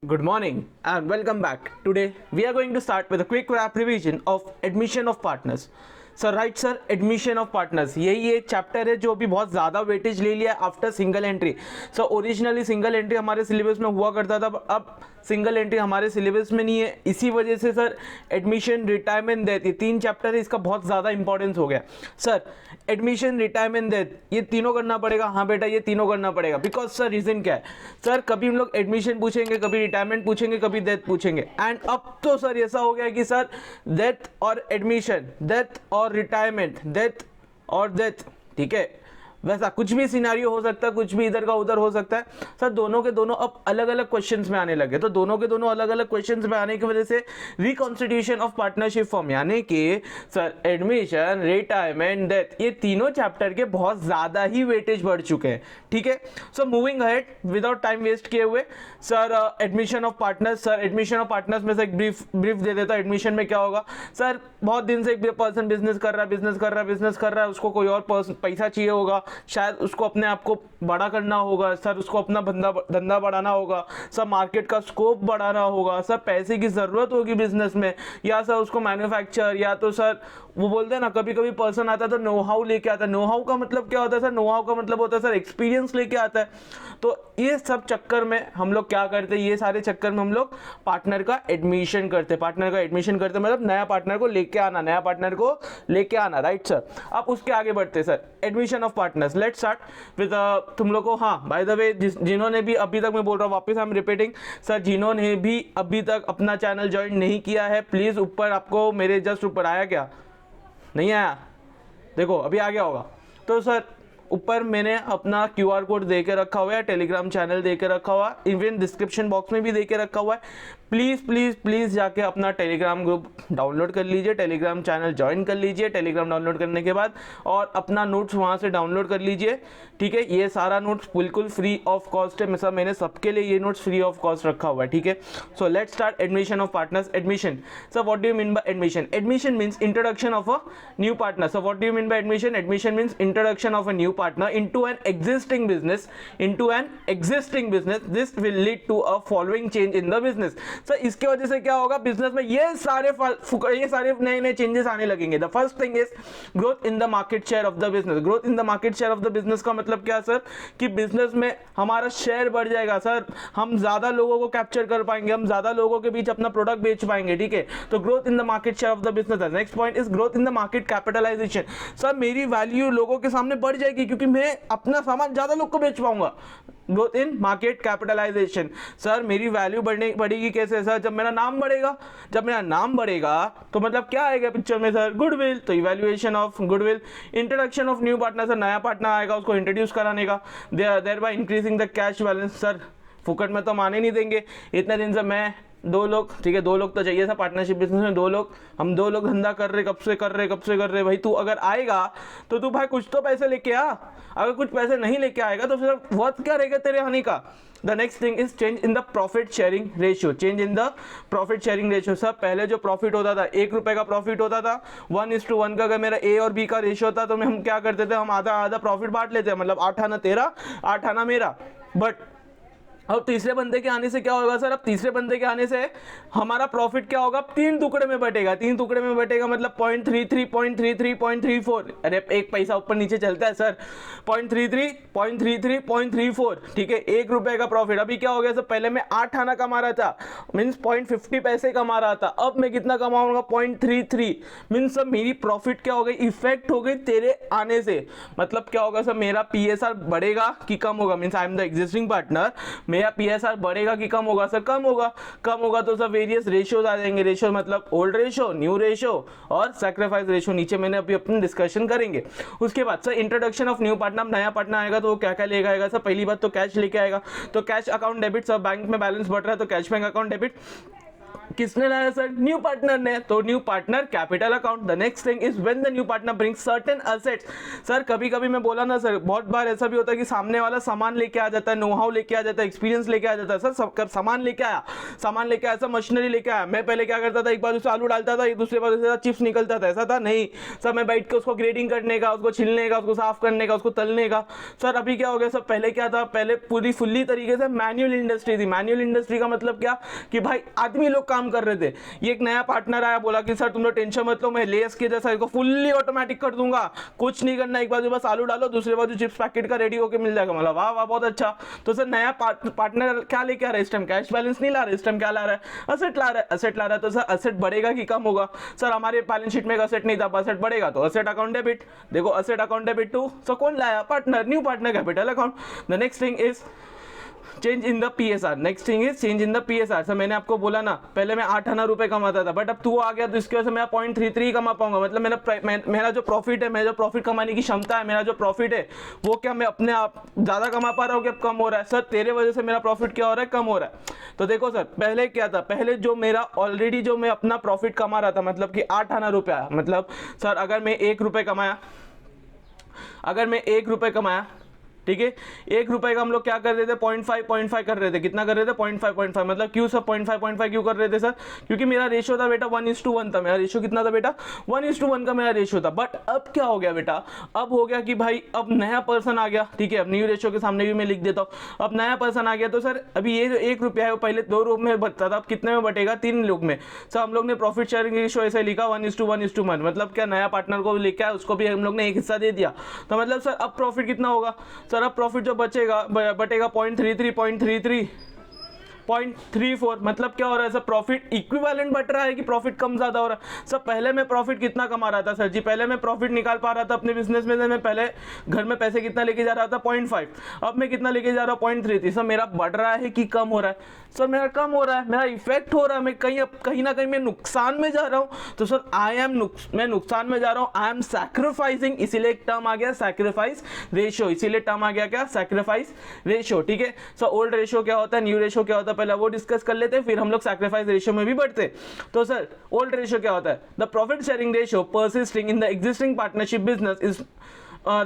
Good morning and welcome back. Today we are going to start with a quick wrap revision of admission of partners. Sir right sir, admission of partners यही एक chapter है जो अभी बहुत ज़्यादा weightage ले लिया after single entry. Sir originally single entry हमारे सिलेबस में हुआ करता था, अब सिंगल एंट्री हमारे सिलेबस में नहीं है. इसी वजह से सर एडमिशन, रिटायरमेंट, डेथ, ये तीन चैप्टर है, इसका बहुत ज़्यादा इंपॉर्टेंस हो गया. सर एडमिशन, रिटायरमेंट, डेथ ये तीनों करना पड़ेगा. हाँ बेटा ये तीनों करना पड़ेगा. बिकॉज सर रीज़न क्या है सर, कभी हम लोग एडमिशन पूछेंगे, कभी रिटायरमेंट पूछेंगे, कभी डेथ पूछेंगे. एंड अब तो सर ऐसा हो गया कि सर डेथ और एडमिशन, डेथ और रिटायरमेंट, डेथ और डेथ, ठीक है, वैसा कुछ भी सिनारियो हो सकता है, कुछ भी इधर का उधर हो सकता है. सर दोनों के दोनों अब अलग अलग क्वेश्चंस में आने लगे, तो दोनों के दोनों अलग अलग क्वेश्चंस में आने की वजह से रिकॉन्स्टिट्यूशन ऑफ पार्टनरशिप फॉर्म यानी कि सर एडमिशन, रिटायरमेंट, डेथ ये तीनों चैप्टर के बहुत ज़्यादा ही वेटेज बढ़ चुके हैं. ठीक है, so moving ahead without time waste किए हुए, sir admission of partners. Sir admission of partners में से एक ब्रीफ दे देता है. एडमिशन में क्या होगा सर, बहुत दिन से एक पर्सन बिजनेस कर रहा है, उसको कोई और पैसा चाहिए होगा, शायद उसको अपने आप को बड़ा करना होगा सर, उसको अपना धंधा बढ़ाना होगा सर, मार्केट का स्कोप बढ़ाना होगा सर, पैसे की ज़रूरत होगी बिजनेस में, या सर उसको मैन्युफैक्चर, या तो सर वो बोलते हैं ना कभी कभी पर्सन आता है तो नो हाउ लेके आता है. नो हाउ का मतलब क्या होता है सर, नो हाउ का मतलब होता है सर एक्सपीरियंस लेके आता है. तो ये सब चक्कर में हम लोग क्या करते हैं, ये सारे चक्कर में हम लोग पार्टनर का एडमिशन करते हैं. पार्टनर का एडमिशन करते मतलब नया पार्टनर को लेके आना, राइट सर. अब उसके आगे बढ़ते sir admission of partners. Let's start with तुम लोग को. हाँ बाय द वे जिन्होंने भी अभी तक, मैं बोल रहा हूँ वापस, आई एम रिपीटिंग सर, जिन्होंने भी अभी तक अपना चैनल ज्वाइन नहीं किया है प्लीज़, ऊपर आपको मेरे जस्ट ऊपर आया, क्या नहीं आया, देखो अभी आ गया होगा. तो सर ऊपर मैंने अपना QR कोड दे के रखा हुआ है, टेलीग्राम चैनल दे के रखा हुआ, इवन डिस्क्रिप्शन बॉक्स में भी दे के रखा हुआ है. प्लीज़ प्लीज़ प्लीज़ जाके अपना टेलीग्राम ग्रुप डाउनलोड कर लीजिए, टेलीग्राम चैनल ज्वाइन कर लीजिए. टेलीग्राम डाउनलोड करने के बाद और अपना नोट्स वहाँ से डाउनलोड कर लीजिए. ठीक है, ये सारा नोट्स बिल्कुल फ्री ऑफ कॉस्ट है. सर मैंने सबके लिए ये नोट्स फ्री ऑफ कॉस्ट रखा हुआ है. ठीक है, so let's start admission of partners. Admission sir, what do you mean by admission? Admission means introduction of a new partner. Sir what do you mean by admission? Admission means introduction of a new partner into an existing business. This will lead to a following change in the business. So इसके वजह से क्या होगा business में, ये सारे नए changes आने लगेंगे. The first thing is growth in the market share of the business. Growth in the market share of the business का मतलब क्या सर, कि बिजनेस में हमारा शेयर बढ़ जाएगा सर, हम ज्यादा लोगों को कैप्चर कर पाएंगे, हम ज्यादा लोगों के बीच अपना प्रोडक्ट बेच पाएंगे. ठीक है, तो growth in the market share of the business. Next point is growth in the market capitalisation. Sir मेरी वैल्यू लोगों के सामने बढ़ जाएगी क्योंकि मैं अपना सामान ज्यादा लोग को बेच पाऊंगा. Growth in market capitalisation. Sir मेरी वैल्यू बढ़ेगी कैसे सर, जब मेरा नाम बढ़ेगा. तो मतलब क्या आएगा पिक्चर में सर, गुडविल. तो evaluation of goodwill. Introduction of new partner. Sir नया पार्टनर आएगा उसको इंट्रोड्यूस कराने का. Thereby increasing the cash balance. Sir फुकट में तो माने नहीं देंगे. इतने दिन से मैं दो लोग, ठीक है 2 लोग तो चाहिए था पार्टनरशिप बिजनेस में, 2 लोग, हम 2 लोग धंधा कर रहे, कब से कर रहे भाई. तू अगर आएगा तो तू भाई कुछ तो पैसे लेके आ. अगर कुछ पैसे नहीं लेके आएगा तो फिर वर्थ क्या रहेगा तेरे आने का. The next thing is change in the profit sharing ratio. Change in the profit sharing ratio. Sir पहले जो प्रॉफिट होता था, 1 रुपए का प्रॉफिट होता था, 1:1 का अगर मेरा A और B का रेशियो था तो हम क्या करते थे, हम आधा प्रॉफिट बांट लेते हैं, मतलब 8 आना तेरा, 8 आना मेरा. बट अब तीसरे बंदे के आने से क्या होगा सर, अब तीसरे बंदे के आने से हमारा प्रॉफिट क्या होगा, 3 टुकड़े में बटेगा. 3 टुकड़े में बटेगा मतलब 0.33, 0.33, 0.34. अरे 1 पैसा ऊपर नीचे चलता है सर. 0.33, 0.33, 0.34. ठीक है, 1 रुपए का प्रॉफिट. अभी क्या हो गया सर, पहले मैं 8 आना कमा रहा था, मीन्स 0.50 पैसे कमा रहा था. अब मैं कितना कमाऊंगा, 0.33. मीन्स सर मेरी प्रॉफिट क्या हो गई, इफेक्ट हो गई तेरे आने से. मतलब क्या होगा सर, मेरा PSR बढ़ेगा कि कम होगा, means I am the existing partner, मेरा PSR बढ़ेगा कि कम होगा सर, कम होगा. तो सर वेरियस रेशियोज आ जाएंगे. रेशियो मतलब ओल्ड रेशियो, न्यू रेशियो और सैक्रिफाइस रेशियो. नीचे मैंने अभी अपनी डिस्कशन करेंगे. उसके बाद sir introduction of new partner. नया पार्टनर आएगा तो वो क्या क्या लेके आएगा सर, पहली बात तो कैश लेके आएगा. तो cash account debit. Sir bank में बैलेंस बढ़ रहा है तो कैश बैंक अकाउंट डेबिट. किसने लाया सर? न्यू पार्टनर ने। तो new partner capital account. The next thing is when the new partner brings certain assets. Sir कभी कभी मैं बोला ना सर, बहुत बार ऐसा भी होता है कि सामने वाला सामान लेके आ जाता है, नो हाउ लेके आ जाता है, एक्सपीरियंस लेके आ जाता है। सर सब सामान लेके आया, सर मशीनरी लेके आया। मैं पहले क्या करता था, एक बार उससे आलू डालता था, दूसरे बार उससे चिप्स निकलता था, ऐसा था नहीं सर। मैं बैठ के उसको ग्रेडिंग करने का, उसको छिलने का, उसको साफ करने का, उसको तलने का। सर अभी क्या हो गया सर, पहले क्या था, पहले पूरी फुल्ली तरीके से मैनुअल इंडस्ट्री थी। मैनुअल इंडस्ट्री का मतलब क्या कि भाई आदमी लोग काम कर रहे थे। ये एक नया पार्टनर आया, बोला कि सर तुम लोग टेंशन मत लो, मैं लेस के जैसा इसको फुल्ली ऑटोमेटिक कर दूंगा, कुछ नहीं करना, एक बाजू बस आलू डालो, दूसरे बाजू चिप्स पैकेट का रेडी होकर मिल जाएगा। मतलब वाह वाह बहुत अच्छा। तो सर नया पार्टनर क्या लेके आ रहा है इस टाइम? कैश बैलेंस नहीं ला रहा है इस टाइम, क्या ला रहा है? असेट ला रहा है। असेट ला रहा है तो सर असेट बढ़ेगा कि कम होगा? सर हमारे बैलेंस शीट में एक असेट नहीं था, असेट बढ़ेगा तो असेट अकाउंट डेबिट। देखो असेट अकाउंट डेबिट टू, सो कौन लाया? Partner, new partner capital account. The next thing is change in the PSR. Next thing is change in the PSR. Sir मैंने आपको बोला ना, पहले मैं 8 आना रुपए कमाता था, बट अब तू आ गया तो इसकी वजह से मैं 0.33 कमा पाऊंगा। मतलब मेरा जो प्रॉफिट है, मेरा जो प्रॉफिट कमाने की क्षमता है, मेरा जो प्रॉफिट है वो क्या मैं अपने आप ज्यादा कमा पा रहा हूँ कि अब कम हो रहा है? सर तेरे वजह से मेरा प्रॉफिट क्या हो रहा है? कम हो रहा है। तो देखो सर पहले क्या था, पहले जो मेरा ऑलरेडी जो मैं अपना प्रॉफिट कमा रहा था, मतलब कि 8 आना रुपया आया, मतलब सर अगर मैं 1 रुपये कमाया, अगर मैं 1 रुपये कमाया, ठीक है, 1 रुपए का हम लोग क्या कर रहे थे? 0.5 कर रहे थे। कितना कर रहे थे? 0.5 मतलब क्यों सर 0.5 क्यों कर रहे थे सर? क्योंकि मेरा रेशियो था बेटा 1:1 था। मेरा रेशियो कितना था बेटा? 1:1 का मेरा रेशियो था। बट अब क्या हो गया बेटा? अब हो गया कि भाई अब नया पर्सन आ गया, ठीक है, अब न्यू रेशियो के सामने भी मैं लिख देता हूँ। अब नया पर्सन आ गया तो सर अभी ये जो 1 रुपया है वो पहले 2 रूप में बटता था, अब कितने में बटेगा? 3 लोग में। सर हम लोग ने प्रॉफिट शेयरिंग रेशियो ऐसे लिखा 1:1, मतलब क्या नया पार्टनर को लेके आया, उसको भी हम लोग ने एक हिस्सा दे दिया। तो मतलब सर अब प्रॉफिट कितना होगा? सर अब प्रॉफिट जो बचेगा बटेगा 0.34, मतलब क्या हो रहा है सर? प्रॉफिट इक्विवेलेंट बट रहा है कि प्रॉफिट कम ज्यादा हो रहा है? सर पहले मैं प्रॉफिट कितना कमा रहा था सर जी? पहले मैं प्रॉफिट निकाल पा रहा था अपने बिजनेस में से, मैं पहले घर में पैसे कितना लेके जा रहा था? 0.5। अब मैं कितना लेके जा रहा हूँ? 0.33। सर मेरा बढ़ रहा है कि कम हो रहा है? सर मेरा कम हो रहा है, मेरा इफेक्ट हो रहा है, मैं कहीं ना कहीं मैं नुकसान में जा रहा हूँ। तो सर मैं नुकसान में जा रहा हूँ, आई एम सैक्रिफाइसिंग, इसीलिए एक टर्म आ गया सैक्रिफाइस रेशियो, इसीलिए टर्म आ गया क्या? सैक्रिफाइस रेशियो, ठीक है। सर ओल्ड रेशियो क्या होता है, न्यू रेशियो क्या होता है, पहले वो डिस्कस कर लेते हैं, फिर हम लोग सैक्रिफाइस रेशियो में भी बढ़ते। तो सर ओल्ड रेशियो क्या होता है? The profit sharing ratio persisting in the existing partnership business is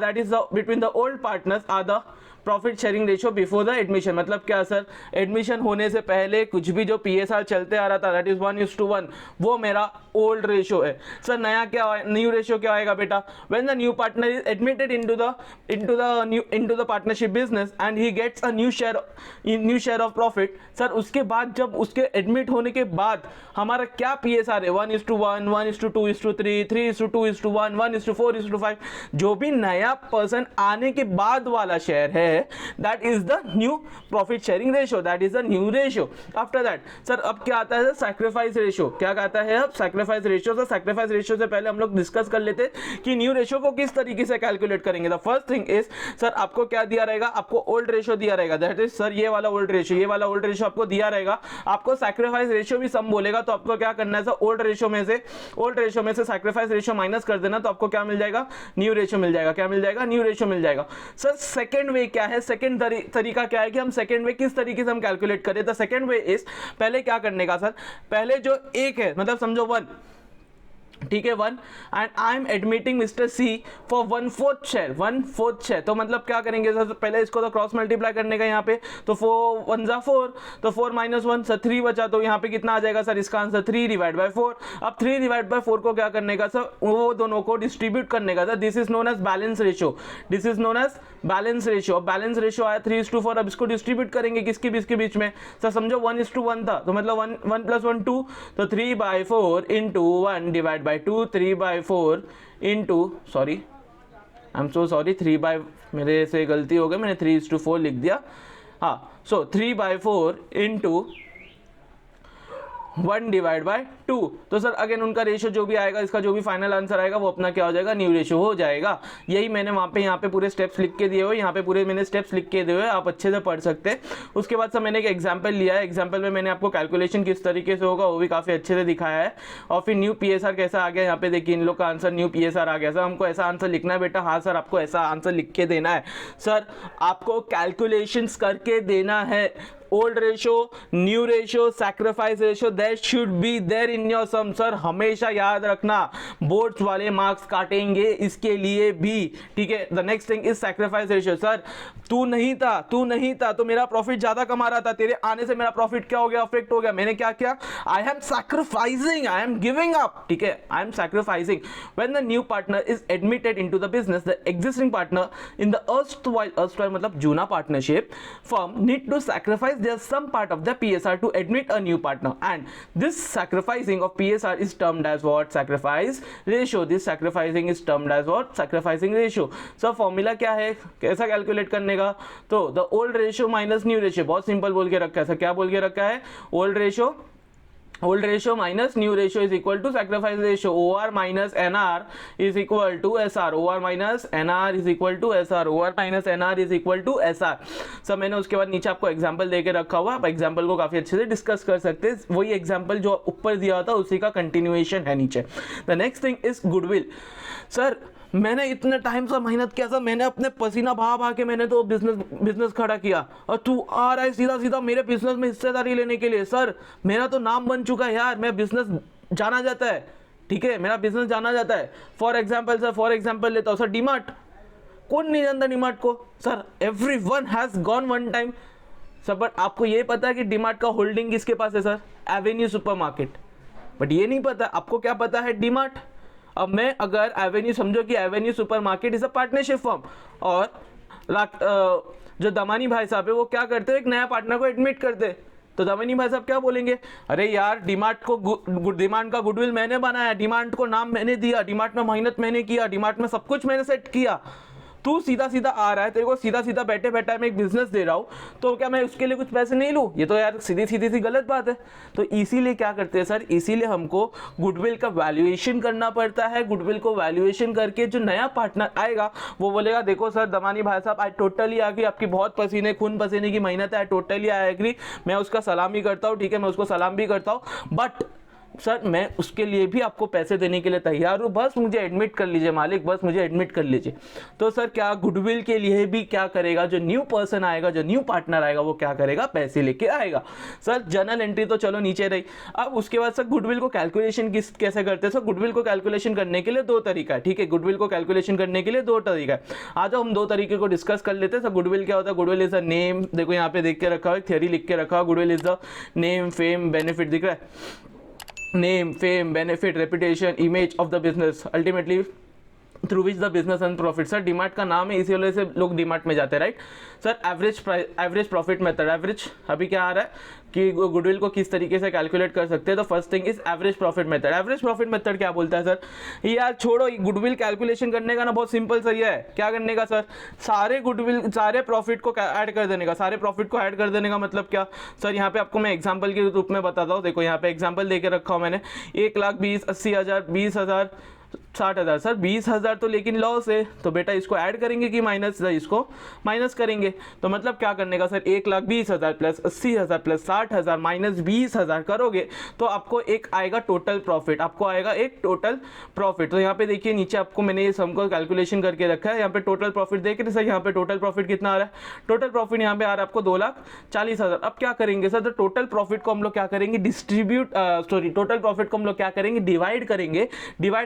that is the between the old partners are the profit sharing ratio before the admission. मतलब क्या sir? Admission होने से पहले कुछ भी जो पीएसआर चलते आ रहा था, दैट इज 1:1, वो मेरा ओल्ड रेशियो है। सर नया क्या, न्यू रेशियो क्या आएगा बेटा? When the new partner is admitted into the partnership business and he gets a new share of profit. Sir उसके बाद जब उसके एडमिट होने के बाद हमारा क्या पीएसआर है? 1:1, 1:2:3, 3:2:1, 1:4:5। जो भी नया पर्सन आने के बाद वाला शेयर है, that is the new profit sharing ratio, that is the new ratio. After that sir अब क्या आता है? Sacrifice ratio. क्या आता है अब? Sacrifice ratio. Sir sacrifice ratio से पहले हम लोग डिस्कस कर लेते कि न्यू रेशियो को किस तरीके से कैलकुलेट करेंगे। The first thing is sir आपको क्या दिया रहेगा? आपको ओल्ड रेशियो दिया रहेगा, दैट इज सर ये वाला ओल्ड रेशियो, ये वाला ओल्ड रेशियो आपको दिया रहेगा। आपको सैक्रिफाइस रेशियो भी सम बोलेगा, तो आपको क्या करना है सर? ओल्ड रेशियो में से सैक्रिफाइस रेशियो माइनस कर देना, तो आपको क्या मिल जाएगा? न्यू रेशियो मिल जाएगा। क्या मिल जाएगा? न्यू रेशियो मिल जाएगा। सर सेकंड वे क्या है? सेकंड तरीका क्या है कि हम सेकंड वे किस तरीके से हम कैलकुलेट करें? द सेकंड वे इज पहले क्या करने का सर? पहले जो एक है, मतलब समझो 1, ठीक है 1, and I am admitting mister C for 1/4 share. तो मतलब क्या करेंगे सर? पहले इसको तो क्रॉस मल्टीप्लाई करने का यहाँ पे, तो 4 1 जा 4, तो 4 - 1 सर 3 बचा, तो यहाँ पे कितना आ जाएगा सर? इसका आंसर 3/4। अब 3/4 को क्या करने का सर? वो दोनों को डिस्ट्रीब्यूट करने का sir. This is known as balance ratio, this is known as balance ratio. Balance ratio आया 3:4। अब इसको डिस्ट्रीब्यूट करेंगे किसके बीच में सर? समझो 1:1 था, तो मतलब 1 + 1 2, तो 3/4 into 1 divide by 2, 3/4 into, sorry I am so sorry, मेरे से गलती हो गई, मैंने 3:4 लिख दिया। हाँ, सो 3/4 इंटू 1/2। तो सर अगेन उनका रेशियो जो भी आएगा, इसका जो भी फाइनल आंसर आएगा वो अपना क्या हो जाएगा? न्यू रेशियो हो जाएगा। यही मैंने यहाँ पे पूरे स्टेप्स लिख के दिए हुए, यहाँ पे पूरे मैंने स्टेप्स लिख के दिए हुए, आप अच्छे से पढ़ सकते हैं। उसके बाद सर मैंने एक एग्जाम्पल लिया है, एग्जाम्पल में मैंने आपको कैलकुलेशन किस तरीके से होगा वो भी काफ़ी अच्छे से दिखाया है। और फिर न्यू पीएसआर कैसा आ गया, यहाँ पे देखिए इन लोग का आंसर न्यू पीएसआर आ गया। सर हमको ऐसा आंसर लिखना है बेटा? हाँ सर आपको ऐसा आंसर लिख के देना है। सर आपको कैलकुलेशंस करके देना है, old ratio, new ratio, sacrifice ratio, that should be there in your sum. Sir हमेशा याद रखना, बोर्ड्स वाले मार्क्स काटेंगे इसके लिए भी, ठीक है। The next thing is sacrifice ratio. Sir तू नहीं था तो मेरा प्रॉफिट ज्यादा कमा रहा था, तेरे आने से मेरा प्रॉफिट क्या हो गया, अफेक्ट हो गया। मैंने क्या किया, I am sacrificing, I am giving up, ठीक है, I am sacrificing. When the new partner is admitted into the business, the existing partner in the erstwhile मतलब जूना partnership firm need to sacrifice their some part of the PSR to admit a new partner, and this sacrificing of PSR is termed as what, sacrifice ratio। this sacrificing is termed as what, sacrificing ratio। Sir formula क्या है, कैसा calculate करने का, तो the old ratio minus new ratio, बहुत simple बोल के रखा है। सर क्या बोल के रखा है, old ratio minus new ratio is equal to sacrifice ratio. OR minus NR is equal to SR, OR minus NR is equal to SR, OR minus NR is equal to SR। सब मैंने उसके बाद नीचे आपको example देके रखा हुआ, आप एग्जांपल को काफी अच्छे से डिस्कस कर सकते हैं। वही एग्जांपल जो ऊपर दिया था उसी का कंटिन्यूएशन है नीचे। The next thing is goodwill. Sir मैंने इतने टाइम से मेहनत किया, सर मैंने अपने पसीना बहा के मैंने तो बिजनेस खड़ा किया, और तू आ रहा है सीधा सीधा मेरे बिजनेस में हिस्सेदारी लेने के लिए। सर मेरा तो नाम बन चुका है यार, मेरा बिजनेस जाना जाता है, ठीक है, मेरा बिजनेस जाना जाता है। फॉर एग्जाम्पल लेता हूँ सर, डीमार्ट, कौन नहीं जानता डीमार्ट को। Sir everyone has gone one time. Sir but आपको ये पता है कि डीमार्ट का होल्डिंग किसके पास है, सर, एवेन्यू सुपरमार्केट। बट ये नहीं पता, आपको क्या पता है, डीमार्ट। अब मैं अगर एवेन्यू, समझो कि Avenue supermarket is a partnership firm, और जो दमानी भाई साहब है वो क्या करते हैं, एक नया पार्टनर को एडमिट करते हैं। तो दमानी भाई साहब क्या बोलेंगे, अरे यार डीमार्ट का गुडविल मैंने बनाया, डीमार्ट को नाम मैंने दिया, डीमार्ट में मेहनत मैंने किया, डीमार्ट में सब कुछ मैंने सेट किया। तू सीधा सीधा आ रहा है, तेरे को सीधा सीधा बैठे बैठा मैं एक बिजनेस दे रहा हूँ, तो क्या मैं उसके लिए कुछ पैसे नहीं लूँ? ये तो यार सीधी सीधी सी गलत बात है। तो इसीलिए क्या करते हैं सर, इसीलिए हमको गुडविल का वैल्यूएशन करना पड़ता है। गुडविल को वैल्यूएशन करके जो नया पार्टनर आएगा वो बोलेगा, देखो सर दमानी भाई साहब, आई टोटली एग्री, आपकी बहुत खून पसीने की मेहनत है, आई टोटली आई एग्री, मैं उसका सलाम भी करता हूँ, ठीक है, मैं उसको सलाम भी करता हूँ, बट सर मैं उसके लिए भी आपको पैसे देने के लिए तैयार हूँ, बस मुझे एडमिट कर लीजिए मालिक, बस मुझे एडमिट कर लीजिए। तो सर क्या गुडविल के लिए भी क्या करेगा, जो न्यू पर्सन आएगा, जो न्यू पार्टनर आएगा, वो क्या करेगा, पैसे लेके आएगा। सर जर्नल एंट्री तो चलो नीचे रही। अब उसके बाद सर गुडविल को कैलकुलेशन कैसे करते हैं? सर गुडविल को कैलकुलेशन करने के लिए दो तरीका है, ठीक है, गुडविल को कैलकुलेशन करने के लिए दो तरीका है। आज हम दो तरीके को डिस्कस कर लेते हैं। सर गुडविल क्या होता है? गुडविल इज अ नेम, देखो यहाँ पे देख के रखा हुआ, थ्योरी लिख के रखा हुआ, goodwill is the name, fame, benefit, दिख रहा है, name, fame, benefit, reputation, image of the business, ultimately through which the business and profit। Sir DMart का नाम है, इसी वजह से लोग डीमार्ट में जाते हैं, right. Sir average profit method, average अभी क्या आ रहा है कि गुडविल को किस तरीके से कैलकुलेट कर सकते हैं। तो first thing is average profit method. Average profit method क्या बोलता है सर, यार छोड़ो गुडविल कैलकुलेशन करने का ना, बहुत सिंपल सा ये है, क्या करने का सर, सारे प्रॉफिट को ऐड कर देने का। सारे प्रॉफिट को ऐड कर देने का मतलब क्या सर, यहाँ पे आपको मैं एग्जांपल के रूप में बताता हूँ। देखो यहाँ पे एग्जांपल देके रखा हूँ मैंने, 1,20,000, 80,000, 20,000, 60,000। सर 20,000 तो लेकिन लॉस है, तो बेटा इसको ऐड करेंगे कि इसको माइनस करेंगे। तो मतलब क्या करने का सर, 1,20,000 प्लस 80,000 प्लस 60,000 माइनस 20,000 करोगे तो आपको एक आएगा टोटल प्रॉफिट, आपको आएगा एक टोटल प्रॉफिट। तो यहाँ पे देखिए नीचे आपको मैंने ये सम को कैलकुलेशन करके रखा है। यहाँ पे टोटल प्रॉफिट देख रहे सर, यहाँ पे टोटल प्रॉफिट कितना आ रहा है, टोटल प्रॉफिट यहाँ पे आ रहा है आपको 2,40,000। अब क्या करेंगे सर, तो टोटल प्रॉफिट को हम लोग क्या करेंगे, टोटल प्रॉफिट को हम लोग क्या करेंगे, डिवाइड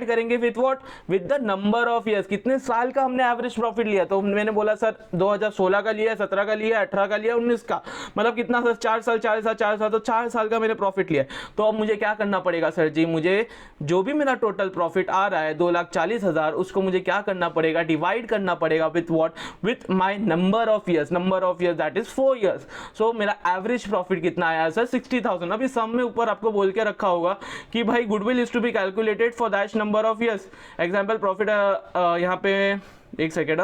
करेंगे with what, with the number of years. कितने साल का हमने एवरेज प्रॉफिट लिया, तो मैंने बोला सर 2016 का लिया, 17 का लिया, 18 का लिया, 19 का, मतलब कितना सर, 4 साल, तो 4 साल का मैंने प्रॉफिट लिया। तो अब मुझे क्या करना पड़ेगा सर जी, मुझे जो भी मेरा टोटल प्रॉफिट आ रहा है 2,40,000, उसको मुझे क्या करना पड़ेगा, डिवाइड करना पड़ेगा with what, with my number of years that is 4 years. So मेरा एवरेज प्रॉफिट कितना आया सर, 60,000। अभी सम में ऊपर आपको बोल के रखा होगा कि भाई goodwill is to be calculated for that number of years. Example profit यहाँ पे एक सेकेंड,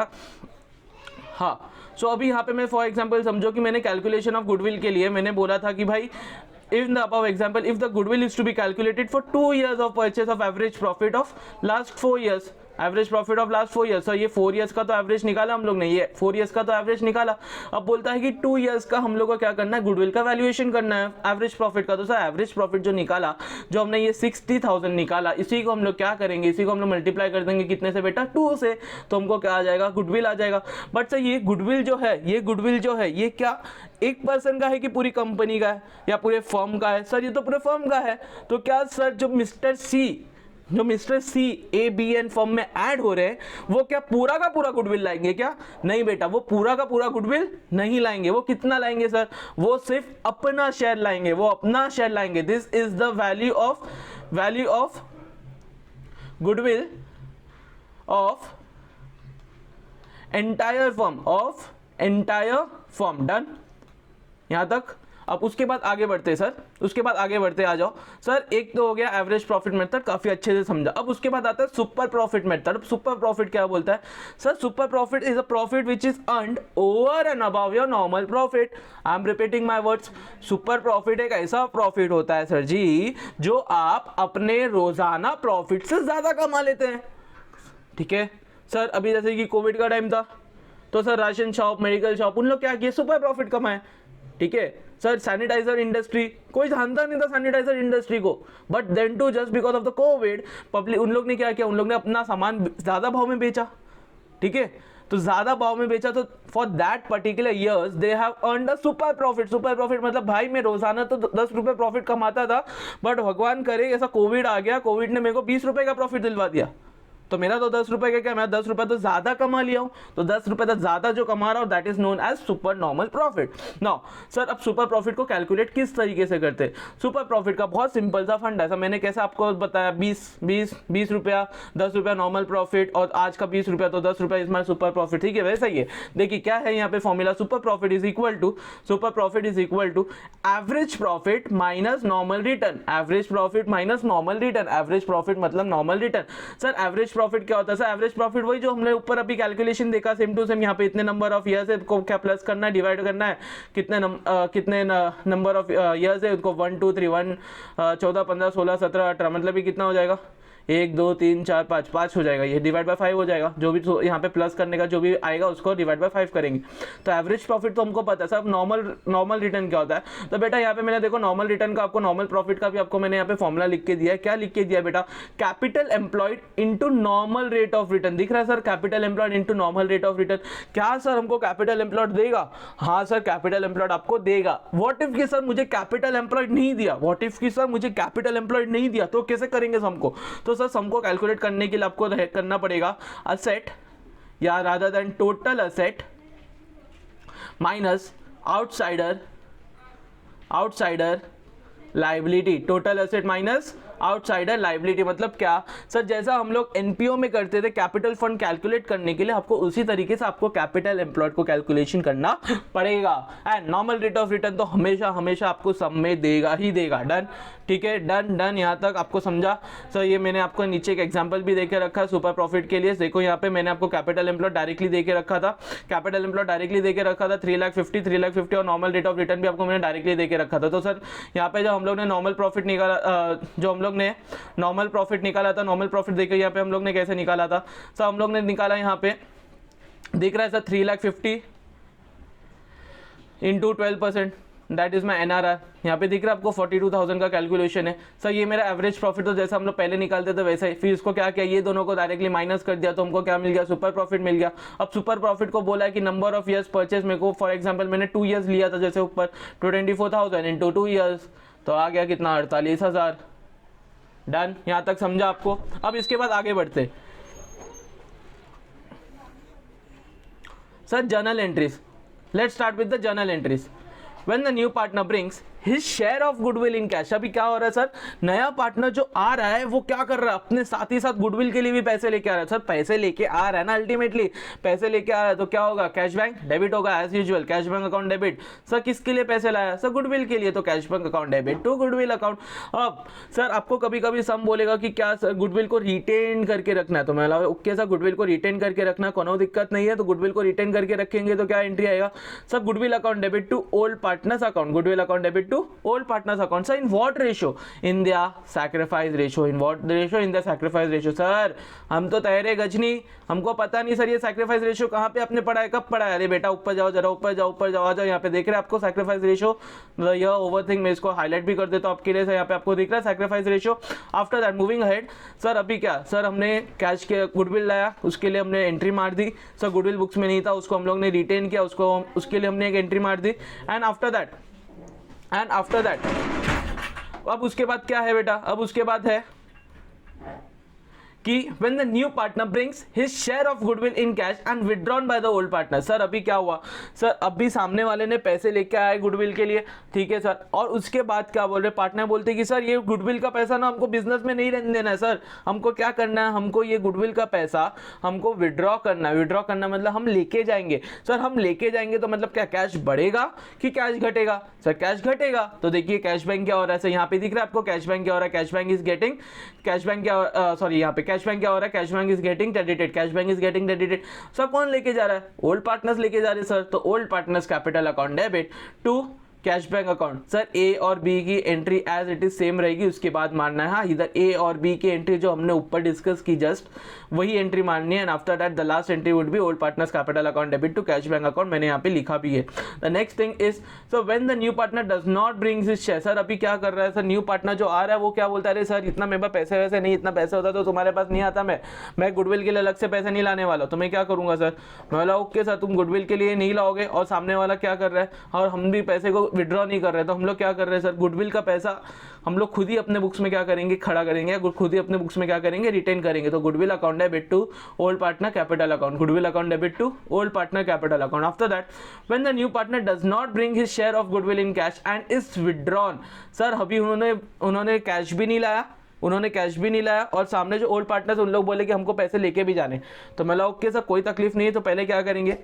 हाँ। सो अभी यहाँ पे मैं फॉर एग्जाम्पल समझो कि मैंने कैलकुलेशन ऑफ गुडविल के लिए मैंने बोला था कि भाई in the above example if the goodwill is to be calculated for 2 years of purchase of average profit of last 4 years, average profit of last 4 years. Sir ये 4 ईयर्स का तो एवरेज निकाला हम लोग ने, ये 4 ईयर्स का तो एवरेज निकाला। अब बोलता है कि 2 ईयर्स का हम लोग को क्या करना है, गुडविल का वैल्यूएशन करना है एवरेज प्रॉफिट का। तो सर एवरेज प्रॉफिट जो निकाला, जो हमने ये 60,000 निकाला, इसी को हम लोग क्या करेंगे, इसी को हम लोग मल्टीप्लाई कर देंगे कितने से बेटा, 2 से, तो हमको क्या आ जाएगा, गुडविल आ जाएगा। बट सर ये गुडविल जो है, ये गुडविल जो है ये क्या एक पर्सन का है कि पूरी कंपनी का है या पूरे फर्म का है? सर ये तो पूरे फर्म का है। तो क्या सर जो mister C A B N firm में ऐड हो रहे हैं, वो क्या पूरा का पूरा गुडविल लाएंगे क्या? नहीं बेटा, वो पूरा का पूरा गुडविल नहीं लाएंगे। वो कितना लाएंगे सर? वो सिर्फ अपना शेयर लाएंगे, वो अपना शेयर लाएंगे। This is the value of goodwill of entire firm. Done यहां तक। अब उसके बाद आगे बढ़ते सर, उसके बाद आगे बढ़ते, आ जाओ सर। एक तो हो गया एवरेज प्रॉफिट मेथड, काफी अच्छे से समझा। अब उसके बाद आता है सुपर प्रॉफिट मेथड। अब सुपर प्रॉफिट क्या बोलता है sir? Super profit is a profit which is earned over and above your normal profit. I am repeating my words. Super profit एक ऐसा प्रॉफिट होता है सर जी, जो आप अपने रोजाना प्रॉफिट से ज्यादा कमा लेते हैं। ठीक है सर, अभी जैसे कि कोविड का टाइम था, तो sir ration shop, medical shop, उन लोग क्या किए, सुपर प्रॉफिट कमाए। ठीक है सर, सैनिटाइजर इंडस्ट्री, कोई जानता नहीं था सैनिटाइजर इंडस्ट्री को, but then too just because of the COVID public, उन लोग ने क्या किया, उन लोग ने अपना सामान ज्यादा भाव में बेचा। ठीक है, तो ज्यादा भाव में बेचा, तो for that particular years they have earned a super profit. Super profit मतलब भाई मैं रोजाना तो 10 रुपए प्रॉफिट कमाता था, बट भगवान करे ऐसा कोविड आ गया, कोविड ने मेरे को 20 रुपए का प्रॉफिट दिलवा दिया, तो मेरा तो 10 रुपए का क्या, मैं 10 रुपए तो ज्यादा कमा लिया हूं। तो 10 रुपए तो ज्यादा जो कमा रहा हूं, that is known as super normal profit. Now sir, अब सुपर प्रॉफिट को कैलकुलेट किस तरीके से करते हैं? सुपर प्रॉफिट का बहुत सिंपल सा फंड है। ऐसा मैंने कैसे आपको बताया, 20 रुपया, 10 रुपया नॉर्मल प्रॉफिट, और आज का 20 रुपया, तो 10 रुपया इज माय सुपर प्रॉफिट। ठीक है, वैसा ही है। देखिए क्या है यहाँ पे formula, super profit is equal to average profit minus normal return. Average profit minus normal return. Average profit मतलब normal return. Sir average profit क्या होता है? सर एवरेज प्रॉफिट वही जो हमने ऊपर अभी कैलकुलेशन देखा, सेम टू सेम। यहाँ पे इतने नंबर ऑफ ईयर्स है, को क्या प्लस करना है, डिवाइड करना है, कितने नंबर ऑफ ईयर्स है, उसको 1 2 3 1 14 15 16 17 18, मतलब ये कितना हो जाएगा, 1 2 3 4 5 हो जाएगा। ये डिवाइड बाय 5 हो जाएगा। जो भी यहाँ पे प्लस करने का जो भी आएगा उसको डिवाइड बाय 5 करेंगे। तो एवरेज प्रॉफिट तो हमको पता है। सब नॉर्मल रिटर्न क्या होता है? तो बेटा यहाँ पे मैंने देखो नॉर्मल रिटर्न का, आपको नॉर्मल प्रॉफिट का भी आपको मैंने यहाँ पे फॉर्मुला लिख के दिया है। क्या लिख के दिया बेटा? Capital employed into normal rate of return. दिख रहा है sir, capital employed into normal rate of return. क्या सर हमको कैपिटल एम्प्लॉयड देगा? हाँ सर, कैपिटल एम्प्लॉयड आपको देगा। व्हाट इफ कि सर मुझे कैपिटल एम्प्लॉयड नहीं दिया, व्हाट इफ कि सर मुझे कैपिटल एम्प्लॉयड नहीं दिया, तो कैसे करेंगे हमको? तो सर हमको कैलकुलेट करने के लिए आपको करना पड़ेगा असेट, या rather than total asset minus outsider liability. Total asset minus outsider liability मतलब क्या सर? जैसा हम लोग एनपीओ में करते थे कैपिटल फंड कैलकुलेट करने के लिए, आपको उसी तरीके से आपको कैपिटल एम्प्लॉयड को कैलकुलेशन करना पड़ेगा। And normal rate of return तो हमेशा आपको सब में देगा ही देगा। डन, ठीक है, डन यहाँ तक आपको समझा? सर ये मैंने आपको नीचे एक एग्जांपल भी देके रखा है सुपर प्रॉफिट के लिए। देखो यहाँ पे मैंने आपको कैपिटल एम्प्लॉयड डायरेक्टली देके रखा था, 3,50,000 और नॉर्मल रेट ऑफ रिटर्न भी आपको मैंने डायरेक्टली देके रखा था। तो सर यहाँ पे जब हम लोग ने नॉर्मल प्रॉफिट निकाला, नॉर्मल प्रॉफिट देखिए यहाँ पे हम लोग ने कैसे निकाला था। सर हम लोग ने निकाला यहाँ पे दिख रहा है sir 3,50,000 into 12%, that is my NRR. यहाँ पे दिख रहा है आपको 42,000 का कैलकुलेशन है। सर ये मेरा एवरेज प्रॉफिट, तो जैसा हम लोग पहले निकालते थे वैसा ही। फिर इसको क्या किया, ये दोनों को डायरेक्टली माइनस कर दिया, तो हमको क्या मिल गया, सुपर प्रॉफिट मिल गया। अब सुपर प्रॉफिट को बोला है कि नंबर ऑफ ईयर्स परचेज, मेरे को फॉर एग्जाम्पल मैंने 2 ईयर्स लिया था, जैसे ऊपर 24,000 इंटू 2 ईयर्स, तो आ गया कितना, 48,000। डन, यहां तक समझा आपको? अब इसके बाद आगे बढ़ते sir journal entries. Let's start with the journal entries. When the new partner brings his share of goodwill in cash, अभी क्या हो रहा है सर, नया पार्टनर जो आ रहा है वो क्या कर रहा है, अपने साथ ही साथ गुडविल के लिए भी पैसे लेके आ रहा है। सर पैसे लेके आ रहा है ना, अल्टीमेटली पैसे लेके आ रहा है, तो क्या होगा, कैश बैंक डेबिट होगा as usual, cash bank account debit. Sir किसके लिए पैसे लाया, सर गुडविल के लिए, तो cash bank account debit to goodwill account. अब सर आपको कभी कभी सम बोलेगा कि क्या सर गुडविल को रिटेन करके रखना है, तो मैं ओके सर गुडविल को रिटेन करके रखना, कोनो दिक्कत नहीं है। तो गुडविल को रिटेन करके रखेंगे तो क्या एंट्री आएगा, sir goodwill account debit to old partners account, goodwill account debit to old partners account. Sir in what ratio? In the sacrifice ratio. In what ratio? In the sacrifice ratio. Sir हम तो तैरे गजनी, हमको पता नहीं sir ये sacrifice ratio कहाँ पे आपने पढ़ा है, कब पढ़ा है? अरे बेटा ऊपर जाओ जरा, ऊपर जाओ, ऊपर जाओ, आ जाओ. यहाँ पे देख रहे हैं आपको सैक्रिफाइस रेशियो, यह ओवरथिंग, मैं इसको हाईलाइट भी कर देता हूँ आपके लिए. सर यहाँ पे आपको दिख रहा है sacrifice ratio. After that moving ahead, sir अभी क्या, सर हमने कैश के गुडविल लाया, उसके लिए हमने एंट्री मार दी. सर गुडविल बुक्स में नहीं था, उसको हम लोग ने रिटेन किया, उसको उसके लिए हमने एक एंट्री मार दी. एंड आफ्टर दैट अब उसके बाद क्या है बेटा? अब उसके बाद है कि when the new partner brings his share of goodwill in cash and withdrawn by the old partner. Sir अभी क्या हुआ? सर अभी सामने वाले ने पैसे लेके आए गुडविल के लिए, ठीक है सर, और उसके बाद क्या बोल रहे, पार्टनर बोलते हैं कि सर ये गुडविल का पैसा ना हमको बिजनेस में नहीं रहने देना है सर, हमको क्या करना है, हमको ये गुडविल का पैसा हमको विड्रॉ करना है. विड्रॉ करना मतलब हम लेके जाएंगे. सर हम लेके जाएंगे तो मतलब क्या कैश बढ़ेगा कि कैश घटेगा? सर कैश घटेगा. तो देखिए कैश बैंक क्या हो रहा है, सर यहाँ पे दिख रहा है आपको कैश बैंक क्या हो रहा है. Cash bank is getting, cash bank क्या, सॉरी यहाँ पे कैश बैंक क्या हो रहा है, cash bank is getting credited, cash bank is getting credited. Sir कौन लेके जा रहा है? ओल्ड पार्टनर्स लेके जा रहे हैं सर. तो old partners capital account debit to cash bank account. Sir A और बी की entry as it is same रहेगी, उसके बाद मारना है. हाँ इधर ए और बी की एंट्री जो हमने ऊपर डिस्कस की जस्ट वही एंट्री मारनी है. And after that the last entry would be old partners capital account debit to cash bank account. मैंने यहाँ पे लिखा भी है. The next thing is, so when the new partner does not brings his share. Sir अभी क्या कर रहा है? सर न्यू पार्टनर जो आ रहा है वो क्या बोलता है, अरे सर इतना मेरे पास पैसे वैसे नहीं, इतना पैसा होता तो तुम्हारे पास नहीं आता, मैं गुडविल के लिए अलग से पैसे नहीं लाने वाला, तो मैं क्या करूंगा सर? मैं बोला ओके सर तुम गुडविल के लिए नहीं लाओगे, और सामने वाला क्या कर रहा है और हम भी पैसे को विड्रॉ नहीं कर रहे, तो हम लोग क्या कर रहे हैं सर, गुडविल का पैसा हम लोग खुद ही अपने बुक्स में क्या करेंगे, खड़ा करेंगे, खुद ही अपने बुक्स में क्या करेंगे, रिटेन करेंगे. तो goodwill account debit to old partner capital account, goodwill account debit to old partner capital account. After that when the new partner does not bring his share of goodwill in cash and is withdrawn. Sir अभी उन्होंने cash भी नहीं लाया, उन्होंने cash भी नहीं लाया, और सामने जो ओल्ड पार्टनर्स उन लोग बोले कि हमको पैसे लेके भी जाने. तो मैं ओके सर कोई तकलीफ नहीं है. तो पहले क्या करेंगे,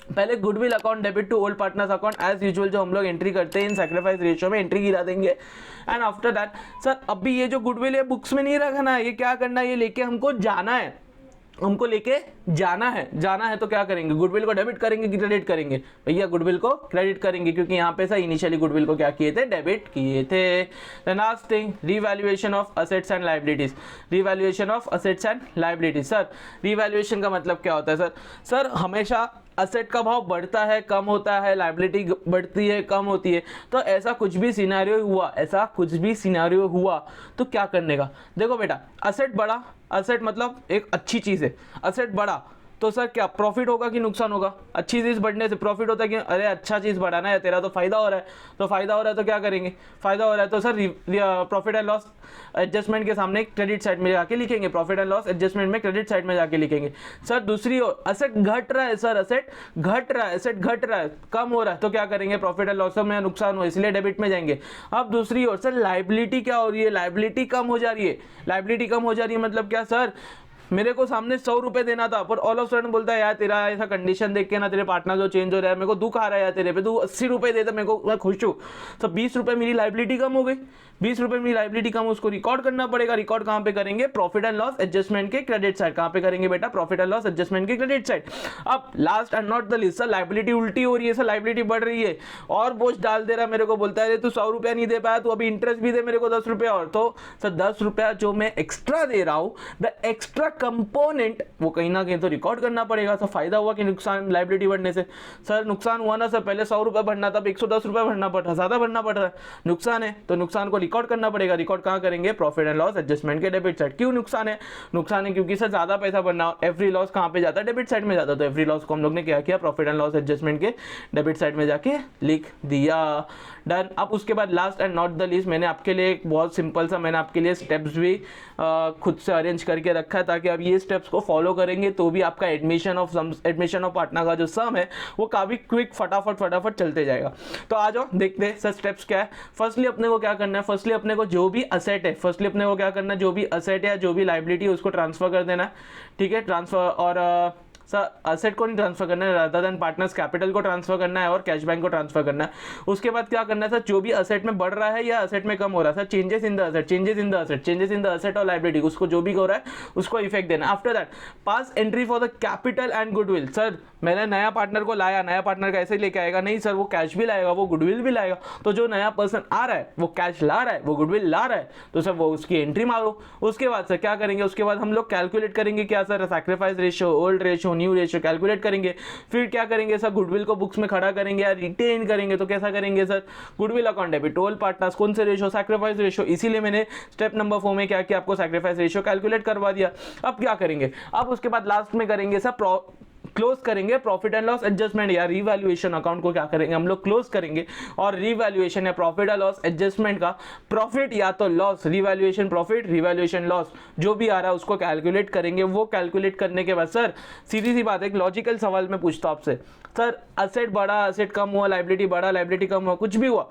पहले goodwill account debit to old partners account as usual जो हम लोग एंट्री करते हैं इन सैक्रिफाइस रेशियो में एंट्री गिरा देंगे. एंड आफ्टर दैट सर अभी ये जो गुडविल है बुक्स में नहीं रखना है, ये क्या करना है, ये लेके हमको जाना है, हमको लेके जाना है. तो क्या करेंगे, गुडविल को डेबिट करेंगे कि क्रेडिट करेंगे? भैया गुडविल को क्रेडिट करेंगे, क्योंकि यहाँ पे सर इनिशियली गुडविल को क्या किए थे, डेबिट किए थे. The last thing, revaluation of assets and liabilities. Revaluation of assets and liabilities. Sir revaluation का मतलब क्या होता है? सर हमेशा असेट का भाव बढ़ता है, कम होता है, लायबिलिटी बढ़ती है, कम होती है. तो ऐसा कुछ भी सिनेरियो हुआ तो क्या करने का? देखो बेटा असेट बढ़ा, असेट मतलब एक अच्छी चीज़ है, असेट बढ़ा तो सर क्या प्रॉफिट होगा कि नुकसान होगा? अच्छी चीज़ बढ़ने से प्रॉफिट होता है कि अरे अच्छा चीज़ बढ़ाना है तेरा तो फायदा हो रहा है, तो फायदा हो रहा है तो क्या करेंगे, फायदा हो रहा है तो sir profit and loss adjustment के सामने क्रेडिट साइड में जाके लिखेंगे, प्रॉफिट एंड लॉस एडजस्टमेंट में क्रेडिट साइड में जाके लिखेंगे. सर दूसरी ओर असेट घट रहा है, सर असेट घट रहा है, कम हो रहा है, तो क्या करेंगे, प्रॉफिट एंड लॉस में नुकसान हो इसलिए डेबिट में जाएंगे. अब दूसरी ओर सर लायबिलिटी क्या हो रही है, लायबिलिटी कम हो जा रही है, मतलब क्या सर, मेरे को सामने 100 रुपए देना था पर ऑल ऑफ सडन बोलता है यार तेरा ऐसा कंडीशन देख के ना, तेरे पार्टनर जो चेंज हो रहा है, मेरे को दुख आ रहा है यार तेरे पे, तू 80 रुपए दे, तो मेरे को मैं खुश हूँ. तो 20 रुपए मेरी लायबिलिटी कम हो गई, 20 रुपए मेरी लायबिलिटी कम, उसको रिकॉर्ड करना पड़ेगा. रिकॉर्ड कहाँ पे करेंगे, प्रॉफिट एंड लॉस एडजस्टमेंट के क्रेडिट साइड. कहाँ पे करेंगे बेटा, प्रॉफिट एंड लॉस एडजस्टमेंट के क्रेडिट साइड. अब last and not the least, sir liability उल्टी हो रही है, सर लायबिलिटी बढ़ रही है और बोझ डाल दे रहा है, मेरे को बोलता है तू 100 रुपया नहीं दे पाया, तू अभी इंटरेस्ट भी दे मेरे को 10 रुपया और. तो सर 10 रुपया जो मैं एक्स्ट्रा दे रहा हूँ, द एक्स्ट्रा कंपोनेंट वो कहीं ना कहीं तो रिकॉर्ड करना पड़ेगा. तो फायदा हुआ कि नुकसान लायबिलिटी बढ़ने से? सर नुकसान हुआ ना सर, पहले 100 रुपये भरना था, 110 रुपये भरना पड़ रहा, ज़्यादा भरना पड़ रहा है, नुकसान है, तो नुकसान को रिकॉर्ड करना पड़ेगा. रिकॉर्ड कहाँ करेंगे, प्रॉफिट एंड लॉस एडजस्टमेंट के डेबिट साइड. क्यों नुकसान है? नुकसान है क्योंकि सर ज़्यादा पैसा भरना, एवरी लॉस कहाँ पे जाता है, डेबिट साइड में जाता है. तो एवरी लॉस को हम लोग ने क्या किया, प्रॉफिट एंड लॉस एडजस्टमेंट के डेबिट साइड में जाके लिख दिया. डन. अब उसके बाद last and not the least, मैंने आपके लिए एक बहुत सिंपल सा मैंने आपके लिए स्टेप्स भी खुद से अरेंज करके रखा है, ताकि आप ये स्टेप्स को फॉलो करेंगे तो भी आपका एडमिशन ऑफ पार्टनर का जो सम है वो काफ़ी क्विक फटाफट चलते जाएगा. तो आ जाओ देखते हैं सर स्टेप्स क्या है. फर्स्टली अपने को क्या करना है, फर्स्टली अपने को जो भी असेट है, जो भी लायबिलिटी है उसको ट्रांसफर कर देना है. ठीक है, ट्रांसफर, और सर असेट को नहीं ट्रांसफर करना है, रादर देन पार्टनर्स कैपिटल को ट्रांसफर करना है और कैश बैंक को ट्रांसफर करना है। उसके बाद क्या करना है सर, जो भी असेट में बढ़ रहा है या असेट में कम हो रहा है sir, changes in the asset, changes in the asset, changes in the asset और लाइबिलिटी, उसको जो भी हो रहा है उसको इफेक्ट देना। After that pass entry for the capital and goodwill. Sir मैंने नया पार्टनर को लाया, नया पार्टनर कैसे लेके आएगा, नहीं सर वो कैश भी लाएगा, वो गुडविल भी लाएगा। तो जो नया पर्सन आ रहा है वो कैश ला रहा है, वो गुडविल ला रहा है, तो सर वो उसकी एंट्री मारो। उसके बाद सर क्या करेंगे, उसके बाद हम लोग कैलकुलेट करेंगे क्या sir, sacrifice ratio, old ratio, new ratio calculate करेंगे। फिर क्या करेंगे सर, गुडविल को बुक्स में खड़ा करेंगे या रिटेन करेंगे। तो कैसा करेंगे sir, goodwill account debit all partners, कौन से रेशियो, सैक्रिफाइस रेशियो। इसीलिए मैंने स्टेप नंबर 4 में क्या किया, आपको सैक्रिफाइस रेशियो कैलकुलेट करवा दिया। अब क्या करेंगे, अब उसके बाद लास्ट में करेंगे सर क्लोज करेंगे प्रॉफिट एंड लॉस एडजस्टमेंट या रिवैल्यूएशन अकाउंट को क्या करेंगे हम लोग क्लोज करेंगे। और रिवैल्यूएशन या प्रॉफिट एंड लॉस एडजस्टमेंट का प्रॉफिट या तो loss, revaluation profit, revaluation loss जो भी आ रहा है उसको कैलकुलेट करेंगे। वो कैलकुलेट करने के बाद सर सीधी सी बात है, एक लॉजिकल सवाल मैं पूछता हूं आपसे, सर असेट बढ़ा, असेट कम हुआ, लाइबिलिटी बढ़ा, लाइबिलिटी कम हुआ, कुछ भी हुआ,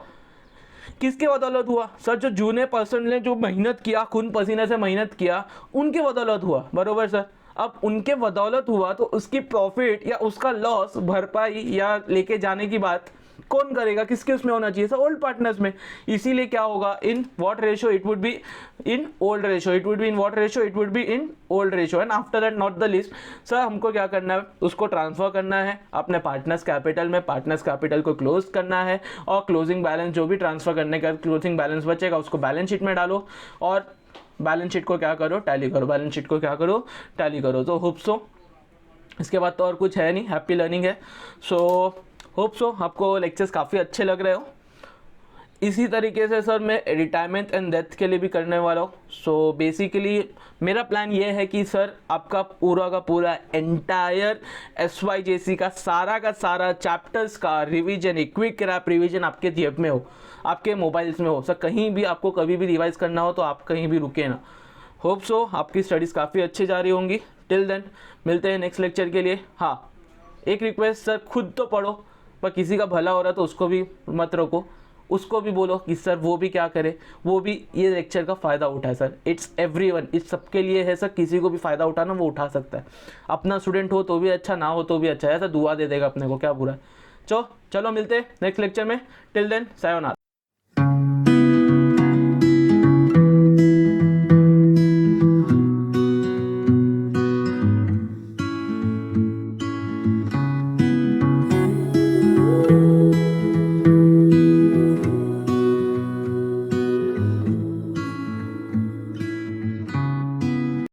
किसके बदौलत हुआ सर, जो जूने पर्सन ने जो मेहनत किया, खून पसीने से मेहनत किया, उनके बदौलत हुआ, बरोबर सर। अब उनके बदौलत हुआ तो उसकी प्रॉफिट या उसका लॉस भरपाई या लेके जाने की बात कौन करेगा, किसके उसमें होना चाहिए सर, ओल्ड पार्टनर्स में। इसीलिए क्या होगा, इन what ratio, it would be in old ratio, it would be in what ratio, it would be in old ratio. And after that not the list sir, हमको क्या करना है, उसको ट्रांसफर करना है अपने पार्टनर्स कैपिटल में, पार्टनर्स कैपिटल को क्लोज करना है और क्लोजिंग बैलेंस जो भी ट्रांसफर करने का क्लोजिंग बैलेंस बचेगा उसको बैलेंस शीट में डालो और बैलेंस शीट को क्या करो, टैली करो, बैलेंस शीट को क्या करो, टैली करो। तो होप सो, इसके बाद तो और कुछ है नहीं, हैप्पी लर्निंग है। सो होप सो आपको लेक्चर्स काफ़ी अच्छे लग रहे हो। इसी तरीके से सर मैं रिटायरमेंट एंड डेथ के लिए भी करने वाला हूँ। सो बेसिकली मेरा प्लान ये है कि सर आपका पूरा का पूरा एंटायर SYJC का सारा चैप्टर्स का रिवीजन, एक क्विक रैप रिवीजन आपके जेब में हो, आपके मोबाइल्स में हो सर। कहीं भी आपको कभी भी रिवाइज करना हो तो आप कहीं भी रुके ना। होप सो आपकी स्टडीज़ काफ़ी अच्छी जा रही होंगी। टिल देन मिलते हैं नेक्स्ट लेक्चर के लिए। हाँ, एक रिक्वेस्ट सर, खुद तो पढ़ो पर किसी का भला हो रहा तो उसको भी मत रोको, उसको भी बोलो कि सर वो भी क्या करे, वो भी ये लेक्चर का फ़ायदा उठाए सर। इट्स एवरीवन, इट्स सबके लिए है सर, किसी को भी फ़ायदा उठाना वो उठा सकता है। अपना स्टूडेंट हो तो भी अच्छा, ना हो तो भी अच्छा है सर, दुआ दे देगा अपने को, क्या बुरा है। चलो मिलते हैं नेक्स्ट लेक्चर में। Till then sayonara.